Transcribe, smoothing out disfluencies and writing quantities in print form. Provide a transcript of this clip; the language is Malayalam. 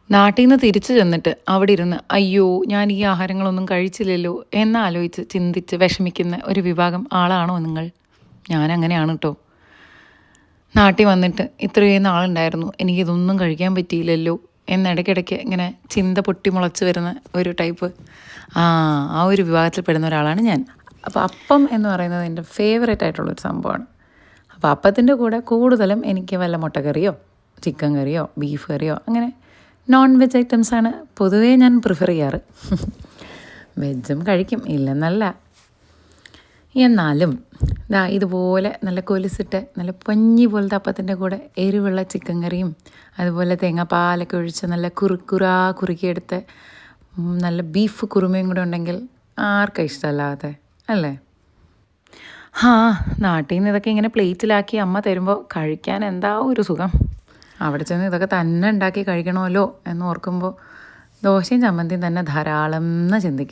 നാട്ടിൽ നിന്ന് തിരിച്ചു ചെന്നിട്ട് അവിടെ ഇരുന്ന് അയ്യോ ഞാൻ ഈ ആഹാരങ്ങളൊന്നും കഴിച്ചില്ലല്ലോ എന്നാലോചിച്ച് ചിന്തിച്ച് വിഷമിക്കുന്ന ഒരു വിഭാഗം ആളാണോ നിങ്ങൾ? ഞാനങ്ങനെയാണ് കേട്ടോ. നാട്ടിൽ വന്നിട്ട് ഇത്രയും നാളുണ്ടായിരുന്നു എനിക്കിതൊന്നും കഴിക്കാൻ പറ്റിയില്ലല്ലോ എന്നിടയ്ക്കിടയ്ക്ക് ഇങ്ങനെ ചിന്ത പൊട്ടി മുളച്ച് വരുന്ന ഒരു ടൈപ്പ് ആ ഒരു വിഭാഗത്തിൽ പെടുന്ന ഒരാളാണ് ഞാൻ. അപ്പോൾ അപ്പം എന്ന് പറയുന്നത് എൻ്റെ ഫേവറേറ്റ് ആയിട്ടുള്ളൊരു സംഭവമാണ്. അപ്പോൾ അപ്പത്തിൻ്റെ കൂടെ കൂടുതലും എനിക്ക് വല്ല മുട്ടക്കറിയോ ചിക്കൻ കറിയോ ബീഫ് കറിയോ അങ്ങനെ നോൺ വെജ് ഐറ്റംസാണ് പൊതുവേ ഞാൻ പ്രിഫർ ചെയ്യാറ്. വെജും കഴിക്കും, ഇല്ലെന്നല്ല. എന്നാലും ഇതുപോലെ നല്ല കൊലുസിട്ട് നല്ല പഞ്ഞി പോലത്തെ അപ്പത്തിൻ്റെ കൂടെ എരിവുള്ള ചിക്കൻ കറിയും അതുപോലെ തേങ്ങാപ്പാലൊക്കെ ഒഴിച്ച് നല്ല കുറുക്കിയെടുത്ത് നല്ല ബീഫ് കുറുമയും കൂടെ ഉണ്ടെങ്കിൽ ആർക്കാ ഇഷ്ടമല്ലാതെ അല്ലേ? നാട്ടിൽ നിന്ന് ഇതൊക്കെ ഇങ്ങനെ പ്ലേറ്റിലാക്കി അമ്മ തരുമ്പോൾ കഴിക്കാൻ എന്താ ഒരു സുഖം. അവിടെ ചെന്ന് ഇതൊക്കെ തന്നെ ഉണ്ടാക്കി കഴിക്കണമല്ലോ എന്ന് ഓർക്കുമ്പോൾ ദോശയും ചമ്മന്തിയും തന്നെ ധാരാളം എന്ന് ചിന്തിക്കും.